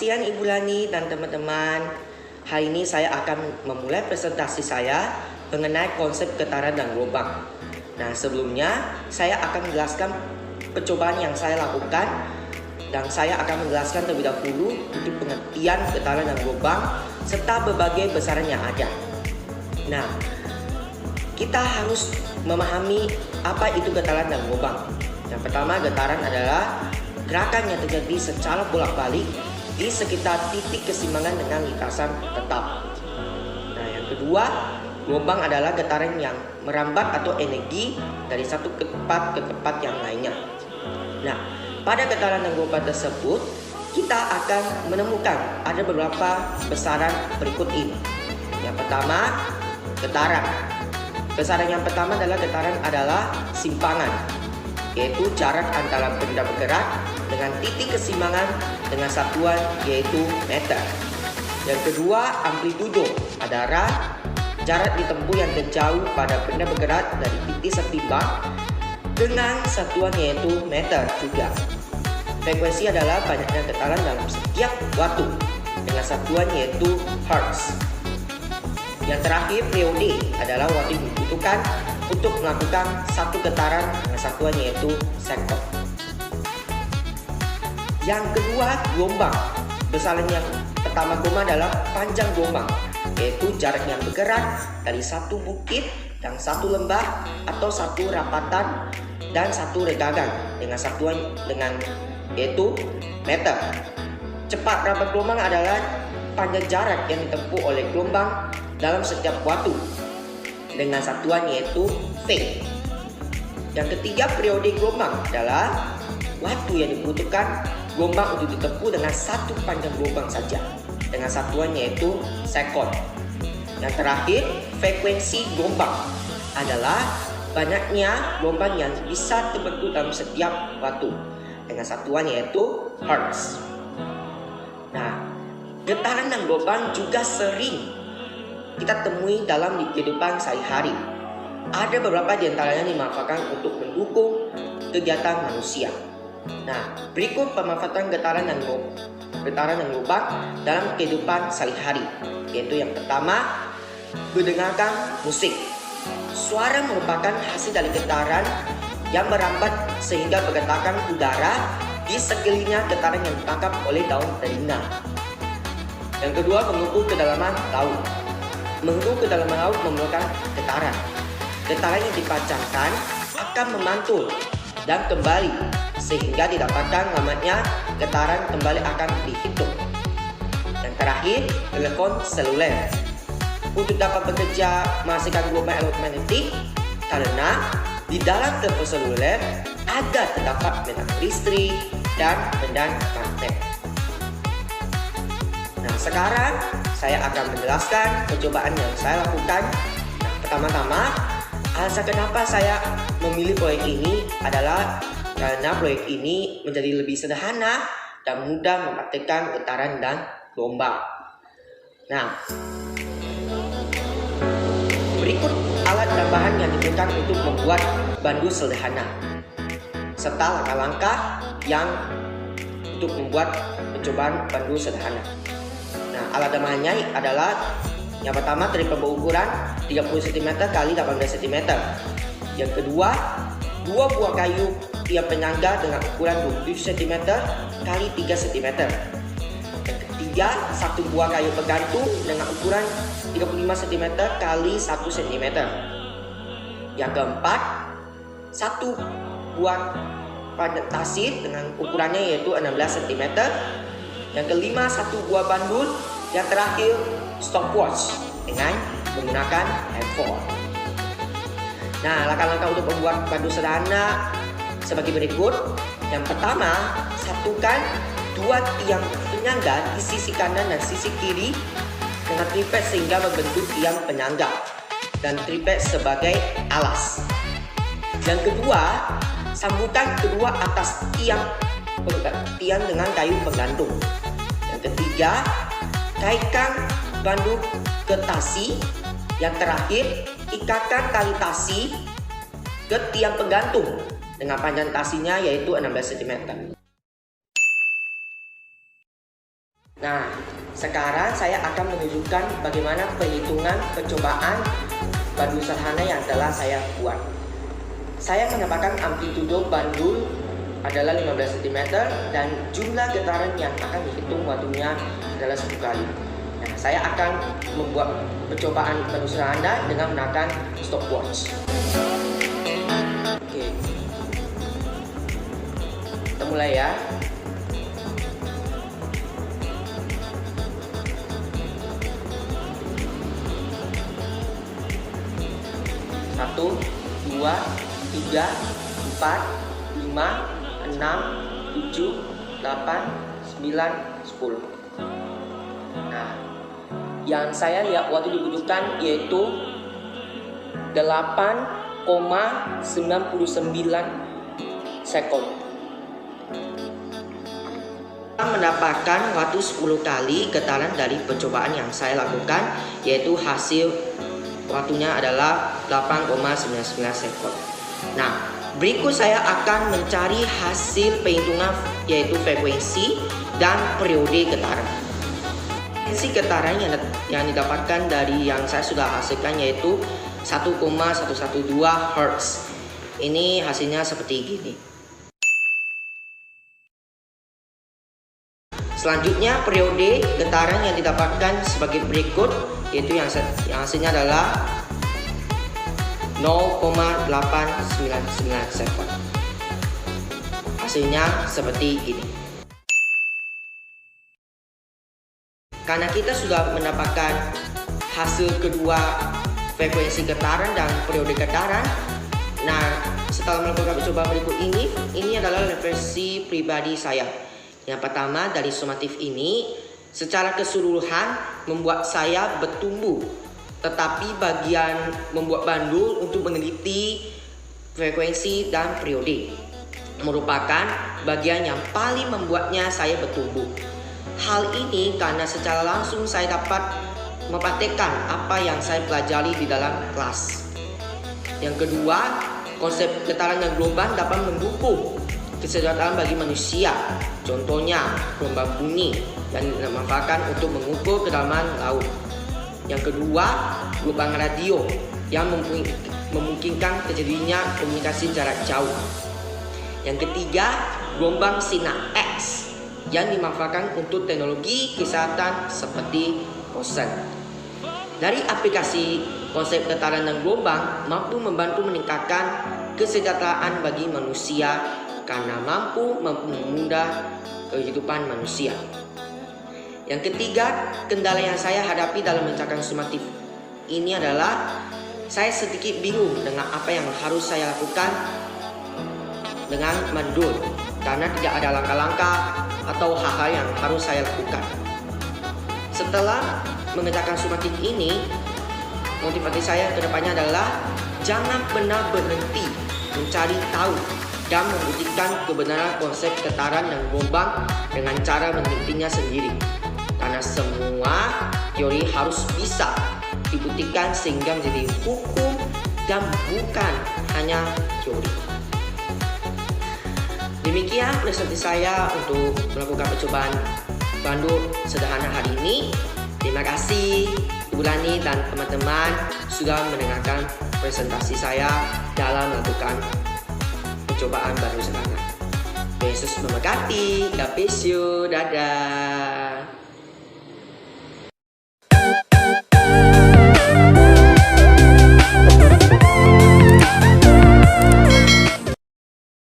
siang Ibu Lani dan teman-teman. Hari ini saya akan memulai presentasi saya mengenai konsep getaran dan gelombang. Nah, sebelumnya saya akan menjelaskan percobaan yang saya lakukan dan saya akan menjelaskan terlebih dahulu untuk pengertian getaran dan gelombang serta berbagai besaran yang ada. Nah, kita harus memahami apa itu getaran dan gelombang. Yang pertama, getaran adalah gerakan yang terjadi secara bolak-balik di sekitar titik keseimbangan dengan lintasan tetap. Nah, yang kedua, gelombang adalah getaran yang merambat atau energi dari satu tempat ke tempat yang lainnya. Nah, pada getaran dan gelombang tersebut, kita akan menemukan ada beberapa besaran berikut ini. Yang pertama, getaran. Besaran yang pertama adalah getaran adalah simpangan, yaitu jarak antara benda bergerak dengan titik keseimbangan dengan satuan yaitu meter. Yang kedua, amplitudo adalah jarak ditempuh yang terjauh pada benda bergerak dari titik setimbang dengan satuan yaitu meter juga. Frekuensi adalah banyaknya getaran dalam setiap waktu dengan satuan yaitu hertz. Yang terakhir, periode adalah waktu yang dibutuhkan untuk melakukan satu getaran dengan satuan yaitu sekon. Yang kedua, gelombang. Besaran yang pertama gelombang adalah panjang gelombang, yaitu jarak yang bergerak dari satu bukit dan satu lembah atau satu rapatan dan satu regagan dengan satuan yaitu meter. Cepat rambat gelombang adalah panjang jarak yang ditempuh oleh gelombang dalam setiap waktu dengan satuan yaitu V. Yang ketiga, periode gelombang adalah waktu yang dibutuhkan gelombang untuk ditempuh dengan satu panjang gelombang saja dengan satuan yaitu sekon. Yang terakhir, frekuensi gelombang adalah banyaknya gelombang yang bisa terbentuk dalam setiap waktu dengan satuan yaitu hertz. Nah, getaran dan gelombang juga sering kita temui dalam kehidupan sehari-hari. Ada beberapa di antaranya dimanfaatkan untuk mendukung kegiatan manusia. Nah, berikut pemanfaatan getaran dan gelombang dalam kehidupan sehari-hari, yaitu yang pertama, mendengarkan musik. Suara merupakan hasil dari getaran yang merambat sehingga bergetakan udara di sekelilingnya getaran yang ditangkap oleh daun telinga. Yang kedua, mengukur kedalaman laut. Mengukur kedalaman laut memerlukan getaran. Getaran yang dipancarkan akan memantul dan kembali sehingga didapatkan lamanya getaran kembali akan dihitung. Yang terakhir, telepon seluler. Untuk dapat bekerja menghasilkan gelombang elektromagnetik karena di dalam telepon seluler ada terdapat medan listrik dan medan magnet. Nah, sekarang saya akan menjelaskan percobaan yang saya lakukan. Nah, pertama-tama, alasan kenapa saya memilih proyek ini adalah karena proyek ini menjadi lebih sederhana dan mudah mempraktikkan getaran dan gelombang. Nah, berikut alat dan bahan yang digunakan untuk membuat bandu sederhana, serta langkah-langkah yang untuk membuat percobaan bandu sederhana. Nah, alat dan bahannya adalah yang pertama, triple berukuran 30 cm x 18 cm. Yang kedua, 2 buah kayu tiang penyangga dengan ukuran 27 cm x 3 cm. Yang ketiga, 1 buah kayu penggantung dengan ukuran 35 cm x 1 cm. Yang keempat, 1 buah panjang tasir dengan ukurannya yaitu 16 cm. Yang kelima, 1 buah bandul. Yang terakhir, stopwatch dengan menggunakan handphone. Nah, langkah-langkah untuk membuat bandu sederhana sebagai berikut. Yang pertama, satukan 2 tiang penyangga di sisi kanan dan sisi kiri dengan tripod sehingga membentuk tiang penyangga dan tripod sebagai alas. Yang kedua, sambungkan kedua atas tiang dengan kayu penggantung. Yang ketiga, kaitkan bandu ke tasi. Yang terakhir, ikatkan tali tasi ke tiang penggantung dengan panjang tasinya yaitu 16 cm. Nah, sekarang saya akan menunjukkan bagaimana perhitungan percobaan bandul sederhana yang telah saya buat. Saya menambahkan amplitudo bandul adalah 15 cm dan jumlah getaran yang akan dihitung waktunya adalah 1 kali. Nah, saya akan membuat percobaan bandul sederhana dengan menggunakan stopwatch. Oke. Kita mulai ya. 1, 2, 3, 4, 5, 6, 7, 8, 9, 10. Nah, yang saya lihat waktu dibutuhkan yaitu 8,99 sekon. Kita mendapatkan waktu 10 kali getaran dari percobaan yang saya lakukan, yaitu hasil waktunya adalah 8,99 sekon. Nah, berikut saya akan mencari hasil perhitungan yaitu frekuensi dan periode getaran. Frekuensi getaran yang didapatkan dari yang saya sudah hasilkan yaitu 1,112 Hz. Ini hasilnya seperti gini. Selanjutnya periode getaran yang didapatkan sebagai berikut, yaitu yang hasilnya adalah 0,899 sekon. Hasilnya seperti ini. Karena kita sudah mendapatkan hasil kedua frekuensi getaran dan periode getaran, nah setelah melakukan percobaan berikut ini adalah referensi pribadi saya. Yang pertama, dari sumatif ini secara keseluruhan membuat saya bertumbuh, tetapi bagian membuat bandul untuk meneliti frekuensi dan periode merupakan bagian yang paling membuatnya saya bertumbuh. Hal ini karena secara langsung saya dapat mempraktekkan apa yang saya pelajari di dalam kelas. Yang kedua, konsep getaran dan gelombang dapat mendukung kesejahteraan bagi manusia. Contohnya gelombang bunyi yang dimanfaatkan untuk mengukur kedalaman laut. Yang kedua, gelombang radio yang memungkinkan terjadinya komunikasi jarak jauh. Yang ketiga, gelombang sinar X yang dimanfaatkan untuk teknologi kesehatan seperti ronsen. Dari aplikasi konsep getaran dan gelombang mampu membantu meningkatkan kesejahteraan bagi manusia karena mampu mempermudah kehidupan manusia. Yang ketiga, kendala yang saya hadapi dalam mencapai sumatif ini adalah saya sedikit bingung dengan apa yang harus saya lakukan dengan bandul karena tidak ada langkah-langkah atau hal-hal yang harus saya lakukan. Setelah mengerjakan sumatif ini, motivasi saya ke depannya adalah jangan pernah berhenti mencari tahu dan membuktikan kebenaran konsep getaran dan gelombang dengan cara menelitinya sendiri. Karena semua teori harus bisa dibuktikan sehingga menjadi hukum dan bukan hanya teori. Demikian presentasi saya untuk melakukan percobaan bandul sederhana hari ini. Terima kasih Ibu Lani dan teman-teman sudah mendengarkan presentasi saya dalam melakukan percobaan bandul sederhana. Yesus memberkati. God bless you. Dadah.